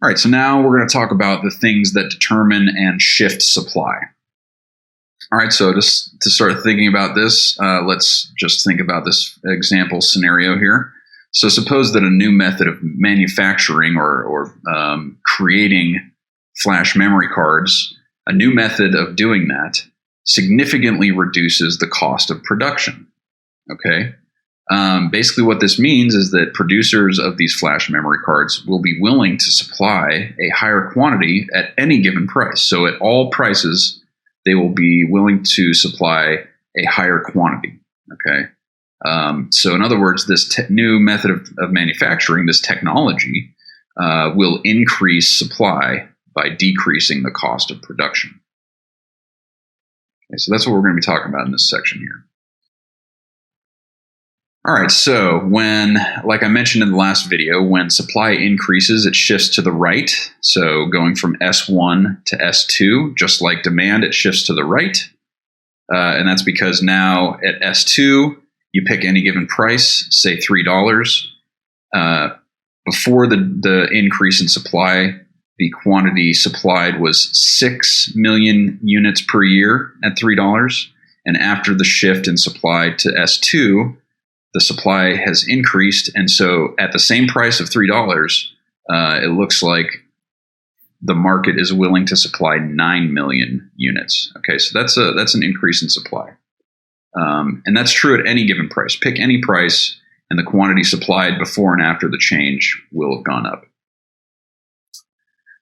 All right, so now we're going to talk about the things that determine and shift supply. All right, so just to start thinking about this, let's just think about this example scenario here. So suppose that a new method of manufacturing or creating flash memory cards, a new method of doing that significantly reduces the cost of production. Okay. Basically, what this means is that producers of these flash memory cards will be willing to supply a higher quantity at any given price. So at all prices, they will be willing to supply a higher quantity. Okay. So in other words, this new method of manufacturing, this technology, will increase supply by decreasing the cost of production. Okay, so that's what we're going to be talking about in this section here. All right, so when, like I mentioned in the last video, when supply increases, it shifts to the right. So going from S1 to S2, just like demand, it shifts to the right. And that's because now at S2, you pick any given price, say $3. Before the increase in supply, the quantity supplied was 6 million units per year at $3. And after the shift in supply to S2, the supply has increased. And so at the same price of $3, it looks like the market is willing to supply 9 million units. Okay, so that's an increase in supply. And that's true at any given price. Pick any price, and the quantity supplied before and after the change will have gone up.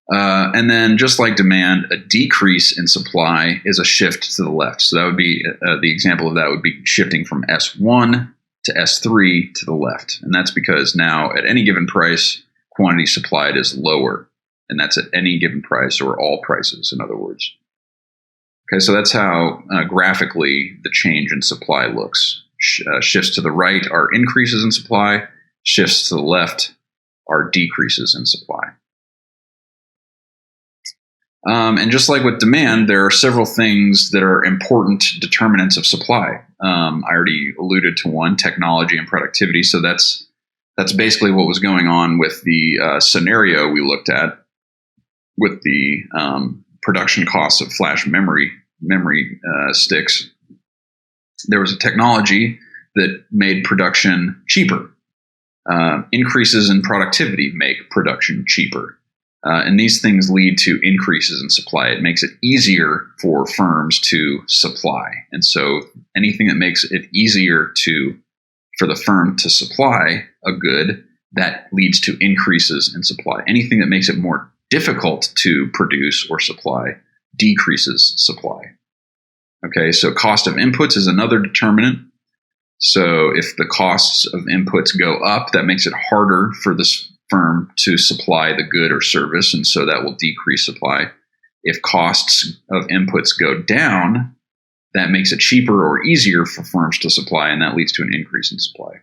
And then, just like demand, a decrease in supply is a shift to the left. So that would be the example of that would be shifting from S1 to S3 to the left. And that's because now at any given price, quantity supplied is lower. And that's at any given price, or all prices, in other words. Okay, so that's how graphically the change in supply looks. Shifts to the right are increases in supply. Shifts to the left are decreases in supply. And just like with demand, there are several things that are important determinants of supply. I already alluded to one, technology and productivity. So that's basically what was going on with the scenario we looked at with the production costs of flash memory sticks. There was a technology that made production cheaper. Increases in productivity make production cheaper. And these things lead to increases in supply. It makes it easier for firms to supply. And so anything that makes it easier for the firm to supply a good, that leads to increases in supply. Anything that makes it more difficult to produce or supply decreases supply. Okay, so cost of inputs is another determinant. So if the costs of inputs go up, that makes it harder for this firm to supply the good or service, and so that will decrease supply. If costs of inputs go down, that makes it cheaper or easier for firms to supply, and that leads to an increase in supply.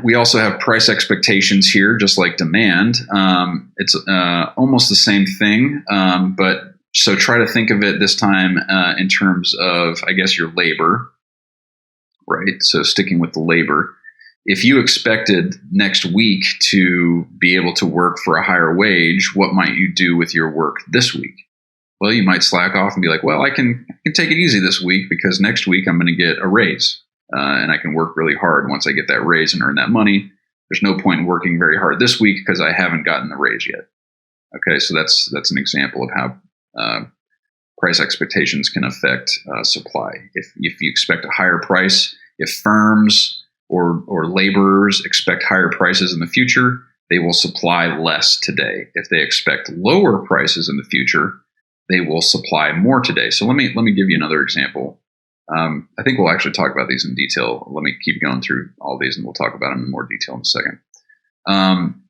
We also have price expectations here, just like demand. It's almost the same thing, but so try to think of it this time in terms of, I guess, your labor, right? So sticking with the labor. If you expected next week to be able to work for a higher wage, what might you do with your work this week? Well, you might slack off and be like, well, I can take it easy this week because next week I'm going to get a raise and I can work really hard once I get that raise and earn that money. There's no point in working very hard this week because I haven't gotten the raise yet. Okay, so that's an example of how price expectations can affect supply. If you expect a higher price, if firms or laborers expect higher prices in the future, they will supply less today. If they expect lower prices in the future, they will supply more today. So let me give you another example. I think we'll actually talk about these in detail. Let me keep going through all these, and we'll talk about them in more detail in a second.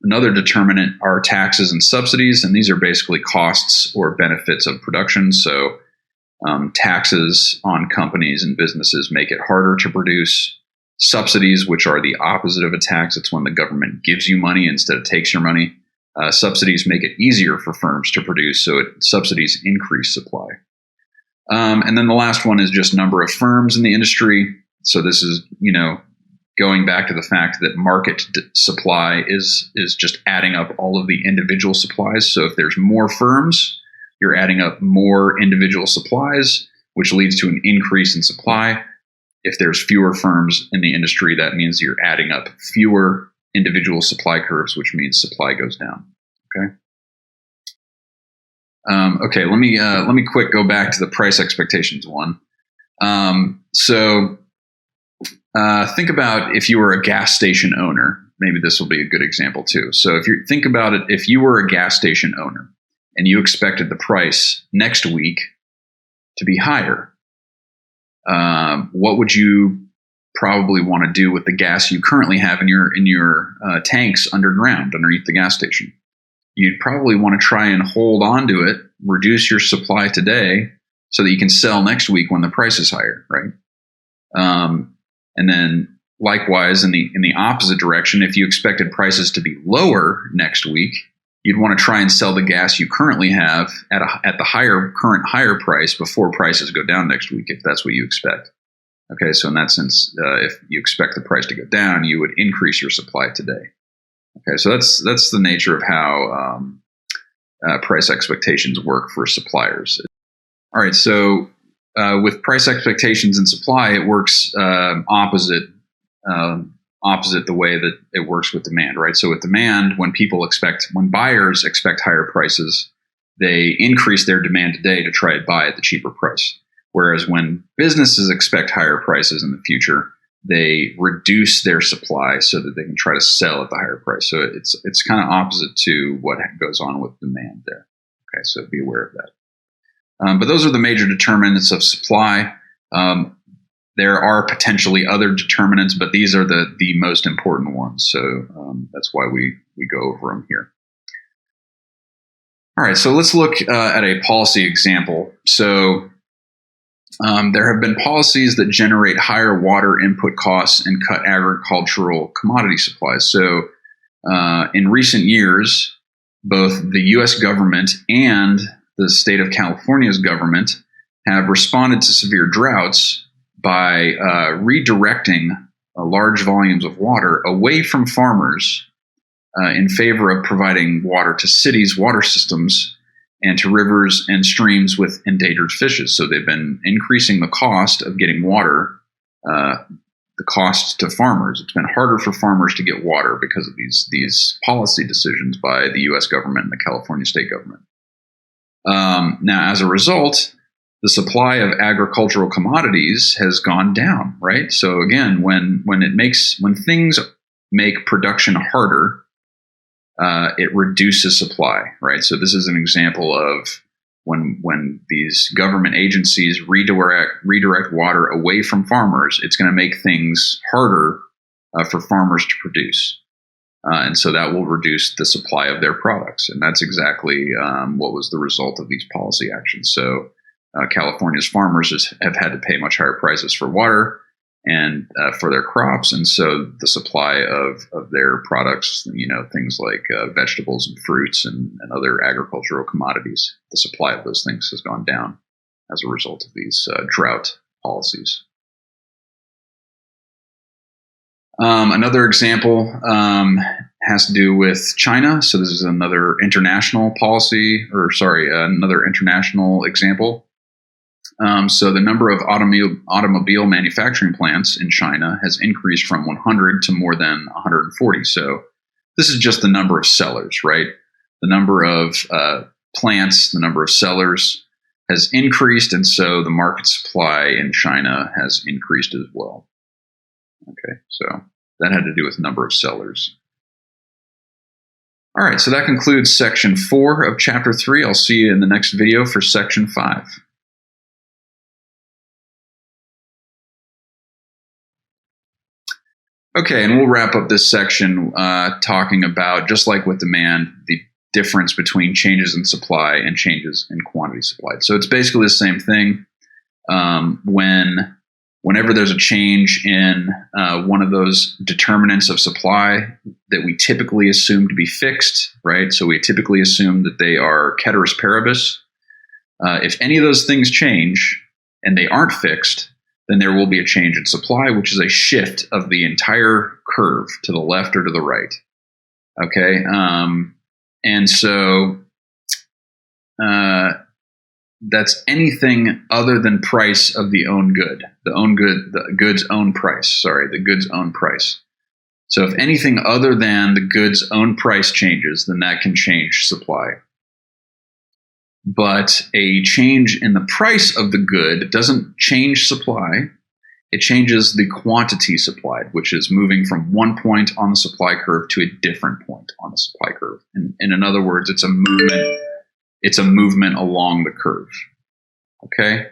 Another determinant are taxes and subsidies, and these are basically costs or benefits of production. So taxes on companies and businesses make it harder to produce. Subsidies, which are the opposite of a tax, it's when the government gives you money instead of takes your money. Subsidies make it easier for firms to produce, so subsidies increase supply. And then the last one is just number of firms in the industry. So this is, going back to the fact that supply is just adding up all of the individual supplies. So if there's more firms, you're adding up more individual supplies, which leads to an increase in supply. If there's fewer firms in the industry, that means you're adding up fewer individual supply curves, which means supply goes down. Okay. Okay. Let me quick go back to the price expectations one. Think about if you were a gas station owner. Maybe this will be a good example too. So think about it, if you were a gas station owner and you expected the price next week to be higher, what would you probably want to do with the gas you currently have in your tanks underground underneath the gas station? You'd probably want to try and hold on to it, reduce your supply today so that you can sell next week when the price is higher, right? And then likewise, in the opposite direction, if you expected prices to be lower next week, you'd want to try and sell the gas you currently have at the current higher price before prices go down next week, if that's what you expect. Okay, so in that sense, if you expect the price to go down, you would increase your supply today. Okay, so that's the nature of how price expectations work for suppliers. All right, so with price expectations and supply, it works opposite the way that it works with demand, right? So with demand, when buyers expect higher prices, they increase their demand today to try to buy at the cheaper price. Whereas when businesses expect higher prices in the future, they reduce their supply so that they can try to sell at the higher price. So it's kind of opposite to what goes on with demand there. Okay, so be aware of that. But those are the major determinants of supply. There are potentially other determinants, but these are the most important ones. So that's why we go over them here. All right, so let's look at a policy example. So there have been policies that generate higher water input costs and cut agricultural commodity supplies. So in recent years, both the U.S. government and the state of California's government have responded to severe droughts by redirecting large volumes of water away from farmers in favor of providing water to cities' water systems and to rivers and streams with endangered fishes. So they've been increasing the cost of getting water, the cost to farmers. It's been harder for farmers to get water because of these policy decisions by the U.S. government and the California state government. Now, as a result, the supply of agricultural commodities has gone down, right? So again, when things make production harder, it reduces supply, right? So this is an example of when these government agencies redirect water away from farmers, it's going to make things harder for farmers to produce. And so that will reduce the supply of their products. And that's exactly what was the result of these policy actions. So California's farmers have had to pay much higher prices for water and for their crops. And so the supply of their products, things like vegetables and fruits and other agricultural commodities, the supply of those things has gone down as a result of these drought policies. Another example has to do with China. So this is another international another international example. So the number of automobile manufacturing plants in China has increased from 100 to more than 140. So this is just the number of sellers, right? The number of plants, the number of sellers has increased, and so the market supply in China has increased as well. Okay, so that had to do with number of sellers. All right, so that concludes section 4 of chapter 3. I'll see you in the next video for section 5. Okay, and we'll wrap up this section talking about, just like with demand, the difference between changes in supply and changes in quantity supplied. So it's basically the same thing. Whenever there's a change in one of those determinants of supply that we typically assume to be fixed, right? So we typically assume that they are ceteris paribus. If any of those things change and they aren't fixed, then there will be a change in supply, which is a shift of the entire curve to the left or to the right. Okay, and so that's anything other than price of the own good, the good's own price. Sorry, the good's own price. So if anything other than the good's own price changes, then that can change supply. But a change in the price of the good doesn't change supply. It changes the quantity supplied, which is moving from one point on the supply curve to a different point on the supply curve. And in other words, it's a movement. It's a movement along the curve. Okay.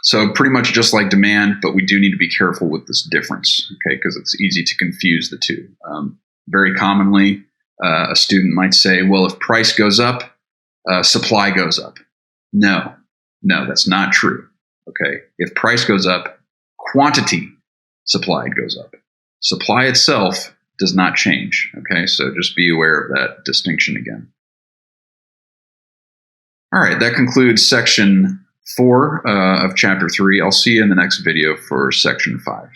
So pretty much just like demand, but we do need to be careful with this difference. Okay, because it's easy to confuse the two. Very commonly, a student might say, "Well, if price goes up, supply goes up." No, that's not true. Okay, if price goes up, quantity supplied goes up. Supply itself does not change. Okay, so just be aware of that distinction again. All right, that concludes section 4 of chapter 3. I'll see you in the next video for section 5.